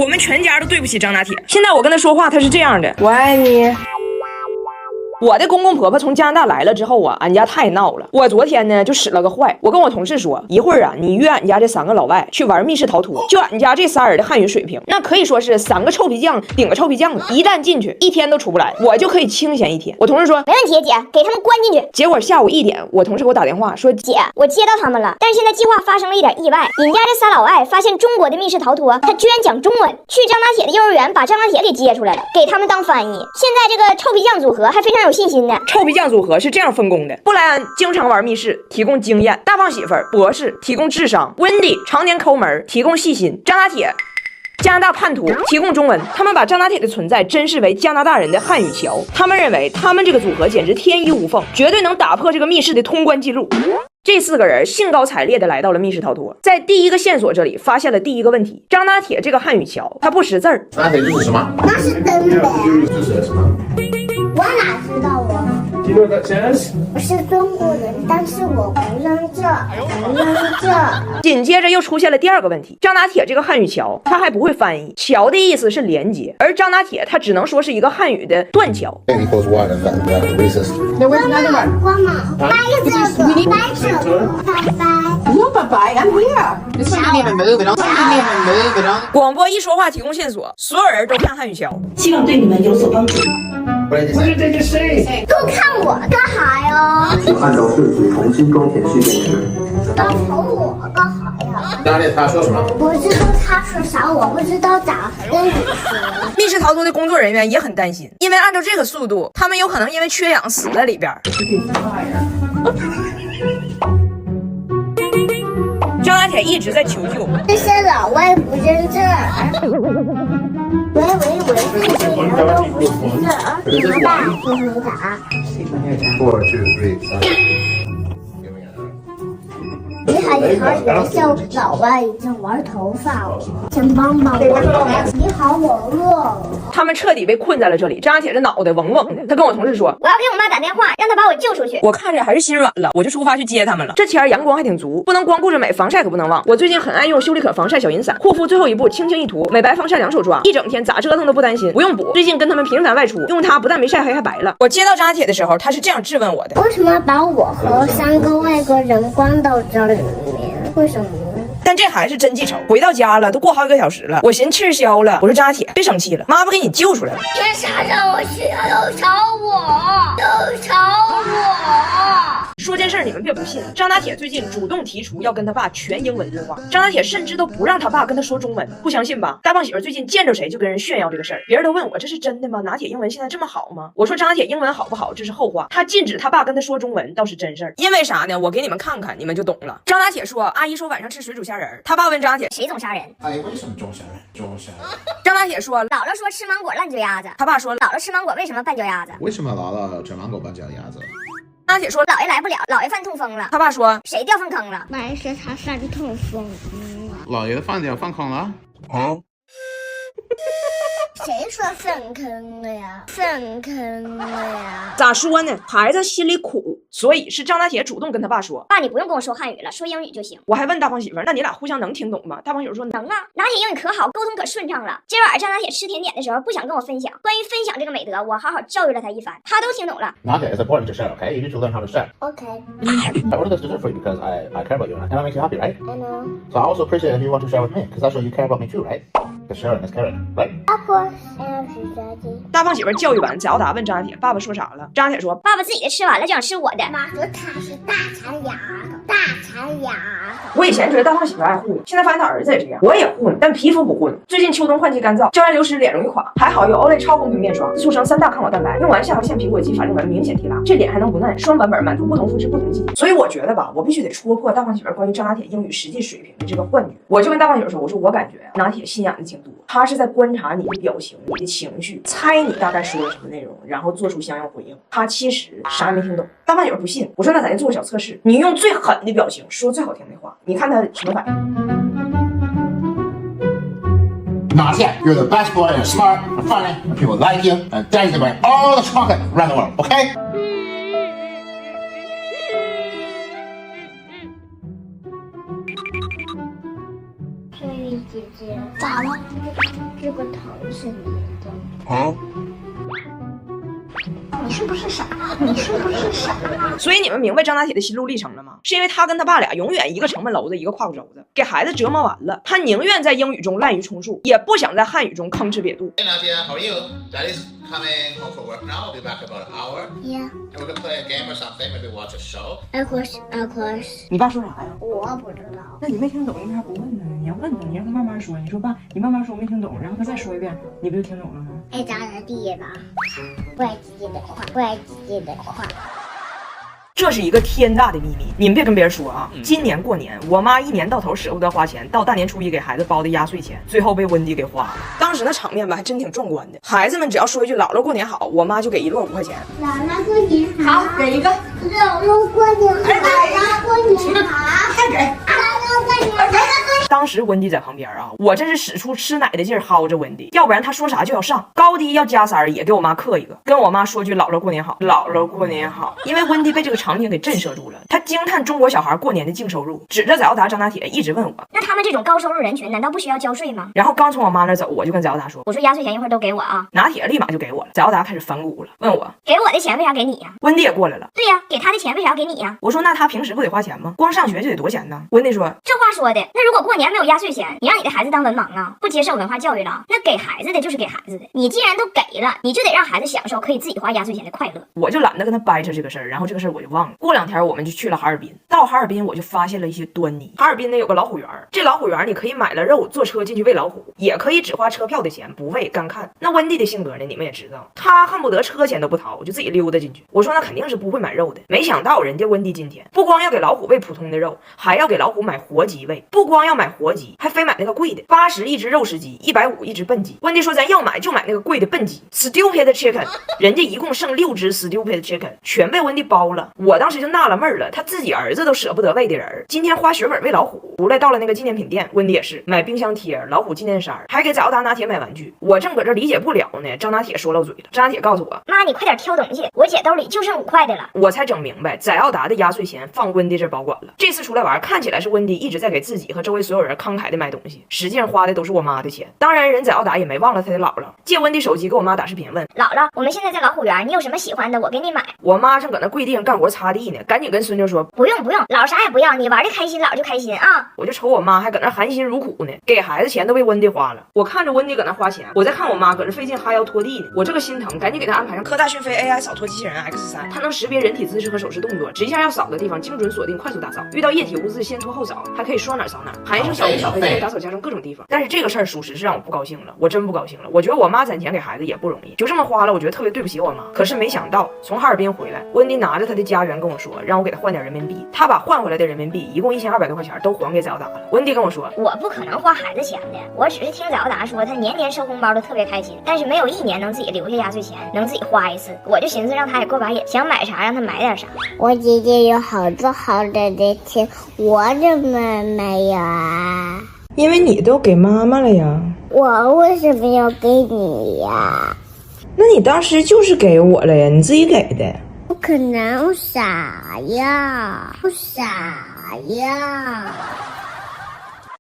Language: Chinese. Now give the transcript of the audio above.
我们全家都对不起张拿铁。现在我跟他说话，他是这样的：我爱你。我的公公婆婆从加拿大来了之后啊，俺家太闹了。我昨天呢就使了个坏，我跟我同事说，一会儿啊，你约俺家这3个老外去玩密室逃脱。就俺家这仨人的汉语水平，那可以说是3个臭皮匠顶个臭皮匠了。一旦进去，1天都出不来，我就可以清闲1天。我同事说没问题，姐，给他们关进去。结果下午1点，我同事给我打电话说，姐，我接到他们了，但是现在计划发生了一点意外。你家这3老外发现中国的密室逃脱，他居然讲中文，去张拿铁的幼儿园把张拿铁给接出来了，给他们当翻译。现在这个臭皮匠组合还非常有信心呢。臭皮匠组合是这样分工的：布莱恩经常玩密室，提供经验；大胖媳妇儿博士提供智商；温迪常年抠门，提供细心；张拿铁加拿大叛徒提供中文。他们把张拿铁的存在珍视为加拿大人的汉语桥，他们认为他们这个组合简直天衣无缝，绝对能打破这个密室的通关记录。这4个人兴高采烈地来到了密室逃脱，在第一个线索这里发现了第一个问题：张拿铁这个汉语桥他不识字儿。张拿铁就是什么？那是真的。这是什么？我哪知道啊？ Do you know what that says? 我是中国人，但是我不认这，不认这。紧接着又出现了第2个问题：张拿铁这个汉语桥他还不会翻译，桥的意思是连接，而张拿铁他只能说是一个汉语的断桥。Equals one, and that's racist. No, where's another one? 妈妈，掰这个，掰这个，拜拜。 No, bye-bye, I'm here. This one didn't even move. It also didn't even move. It only... 广播一说话提供线索，所有人都看汉语桥，希望对你们有所帮助。 What did you say? 都看我干啥呀？按照顺序重新装填蓄电池。都瞅我干啥呀？张拿铁他说什么？我知道他说啥，我不知道咋跟你说。密室逃脱的工作人员也很担心，因为按照这个速度，他们有可能因为缺氧死在里边。张拿铁一直在求救。这些老外不认字儿。喂，这些人都不识字儿，怎么办？说回答。 4, 2, 3. 你好，以后老外已经玩头发了，请帮帮我。你好，我饿了。他们彻底被困在了这里。张拿铁这脑袋嗡嗡的，他跟我同事说，我要给我妈打电话，让她把我救出去。我看着还是心软了，我就出发去接他们了。这天阳光还挺足，不能光顾着美，防晒可不能忘。我最近很爱用修丽可防晒小银伞，护肤最后一步轻轻一涂，美白防晒2手抓，一整天咋折腾都不担心，不用补。最近跟他们频繁外出，用它不但没晒黑还白了。我接到张拿铁的时候，他是这样质问我的：为什么把我和3个外国人关到这里面？为什么？但这还是真记仇。回到家了，都过好几个小时了，我寻气儿消了。我说张拿铁，别生气了，妈不给你救出来了。为啥让我去？都吵我，都吵我。说这事儿你们别不信，张拿铁最近主动提出要跟他爸全英文对话，张拿铁甚至都不让他爸跟他说中文，不相信吧？大胖媳妇最近见着谁就跟人炫耀这个事儿，别人都问我这是真的吗？拿铁英文现在这么好吗？我说张拿铁英文好不好这是后话，他禁止他爸跟他说中文倒是真事儿。因为啥呢？我给你们看看，你们就懂了。张拿铁说，阿姨说晚上吃水煮虾仁，他爸问张拿铁谁总杀人？哎，为什么中虾仁？中虾仁。张拿铁说，姥姥说吃芒果烂脚丫子，他爸说，姥姥吃芒果为什么拌脚丫子？为什么姥姥吃芒果拌脚丫子？张拿铁说，姥爷来不了，姥爷饭痛风了。他爸说，谁掉粪坑了？晚上是他饭痛风了。姥爷的饭点放空了。啊？谁说粪坑了呀？粪坑了呀？咋说呢？孩子心里苦，所以是张拿铁主动跟他爸说，爸，你不用跟我说汉语了，说英语就行。我还问大胖媳妇儿，那你俩互相能听懂吗？大胖媳妇说能啊，拿铁英语可好，沟通可顺畅了。今晚上张拿铁吃甜点的时候不想跟我分享，关于分享这个美德，我好好教育了他一番，他都听懂了。拿铁 is important to share, okay? You need to learn how to share. OK, I ordered this dessert for you because I care about you and that makes you happy, right? I know. So I also appreciate if you want to share with me because that shows you care about me too, right? Because sharing is caring, right? Of course, I love you, Daddy. 大胖媳妇教育完，贾奥达问张拿铁，爸爸说啥了？张拿铁说，爸爸自己的吃完了就想吃我的。妈说他是大馋丫头，大馋丫头。我以前觉得大胖媳妇爱护你，现在发现他儿子也这样。我也护你，但皮肤不护你。最近秋冬换季干燥，胶原流失，脸容易垮。还好有 Olay 超红瓶面霜，速生3大抗老蛋白，用完下颌线苹果肌法令纹明显提拉，这脸还能不嫩，双版本满足不同肤质不同季节。所以我觉得吧，我必须得戳破大胖媳妇关于张拿铁英语实际水平的这个幻觉。我就跟大胖媳妇说，我说我感觉拿铁心眼子挺多，他是在观察你的表情、你的情绪，猜你大概说了什么内容，然后做出相应回应。他其实啥也没听懂。大胖媳妇不信，我说那咱就做个小测试，你用最狠的表情说最好听的话，你看他什么反应。Not yet. You're the best boy and smart and funny and people like you and Daddy's gonna buy all the chocolate around the world, okay? 翠玉姐姐，咋了？这个糖是你的。Huh? 你是不是傻？你是不是傻？所以你们明白张大铁的心路历程了吗？是因为他跟他爸俩永远一个城门楼子一个胯骨轴子，给孩子折磨完了，他宁愿在英语中滥竽充数，也不想在汉语中吭哧瘪肚。 Hey Nadia, how are you? Daddy's coming home from work now. I'll be back in about an hour. Yeah, And we're gonna play a game or something. Maybe watch a show. of course, of course。你爸说啥呀？我不知道。那你没听懂，你为啥不问他呢？你要问他，你让他慢慢说。你说爸，你慢慢说，我没听懂，然后他再说一遍，你不就听懂了吗？爱咋咋地吧，不爱自己的话，不爱自己的话。这是一个天大的秘密，你们别跟别人说啊！今年过年，我妈一年到头舍不得花钱，到大年初一给孩子包的压岁钱，最后被温迪给花了。当时那场面吧，还真挺壮观的。孩子们只要说一句“姥姥过年好”，我妈就给1摞5块钱。姥姥过年好，给一个。姥姥过年好，姥姥过年好，再给。姥姥过年好。当时温迪在旁边啊，我真是使出吃奶的劲儿薅着温迪，要不然他说啥就要上，高低要加3，也给我妈刻一个，跟我妈说句“姥姥过年好”，姥姥过年好。因为温迪被这个场景给震慑住了，他惊叹中国小孩过年的净收入，指着翟耀达、张大铁一直问我，那他们这种高收入人群难道不需要交税吗？然后刚从我妈那走，我就跟翟耀达说，我说压岁钱一会儿都给我啊。拿铁立马就给我了。翟耀达开始反骨了，问我给我的钱为啥给你呀？温迪也过来了，对呀，给他的钱为啥给你呀？我说那他平时不得花钱吗？光上学就得多钱呢？温迪说，这话说的，那如果过年没有压岁钱，你让你的孩子当文盲啊，不接受文化教育了，那给孩子的就是给孩子的。你既然都给了，你就得让孩子享受可以自己花压岁钱的快乐。我就懒得跟他掰扯这个事儿，然后这个事儿我就忘了。过2天我们就去了哈尔滨，到哈尔滨我就发现了一些端倪。哈尔滨呢有个老虎园，这老虎园你可以买了肉坐车进去喂老虎，也可以只花车票的钱不喂干看。那温迪的性格呢，你们也知道，他恨不得车钱都不掏，就自己溜达进去。我说那肯定是不会买肉的，没想到人家温迪今天不光要给老虎喂普通的肉，还要给老虎买活鸡喂，不光要买活鸡，还非买那个贵的，80一只肉食鸡，150一只笨鸡。温迪说咱要买就买那个贵的笨鸡 ，stupid chicken， 人家一共剩6只 stupid chicken， 全被温迪包了。我当时就纳了闷了，他自己儿子都舍不得喂的人，今天花血本喂老虎。出来到了那个纪念品店，温迪也是买冰箱贴、老虎纪念衫，还给翟耀达拿铁买玩具。我正搁这理解不了呢，张拿铁说漏嘴了。张拿铁告诉我，妈，你快点挑东西，我姐兜里就剩5块的了。我才整明白，翟耀达的压岁钱放温迪这保管了。这次出来玩，看起来是温迪一直在给自己和周围所有人慷慨的买东西，实际上花的都是我妈的钱。当然，人翟耀达也没忘了他的姥姥，借温迪手机给我妈打视频问姥姥，我们现在在老虎园，你有什么喜欢的，我给你买。我妈正搁那跪地上干活擦地呢，赶紧跟孙女说不用，姥啥也不要，你玩的开心，姥就开心啊。我就瞅我妈还搁那含辛茹苦呢，给孩子钱都被温迪花了。我看着温迪搁那花钱，我在看我妈搁这费劲哈腰拖地呢，我这个心疼，赶紧给她安排上科大讯飞 AI 扫拖机器人 X3，它能识别人体姿势和手势动作，指一下要扫的地方，精准锁定，快速打扫。遇到液体污渍先拖后扫，还可以说哪扫哪，喊一声小飞小飞就可以打扫家中各种地方。但是这个事儿属实是让我不高兴了，我真不高兴了。我觉得我妈攒钱给孩子也不容易，就这么花了，我觉得特别对不起我妈。可是没想到从哈尔滨回来，温迪拿着他的家园跟我说，让我给他换点人民币。他把换回来的人民币一共1200多块钱都还给翟耀达了。温迪跟我说，我不可能花孩子钱的，我只是听翟耀达说他年年收红包都特别开心，但是没有1年能自己留下压岁钱，能自己花一次。我就寻思让他也过把瘾，想买啥让他买点啥。我姐姐有好多的钱，我怎么没有啊？因为你都给妈妈了呀。我为什么要给你呀？那你当时就是给我了呀，你自己给的。不可能傻呀，不傻呀。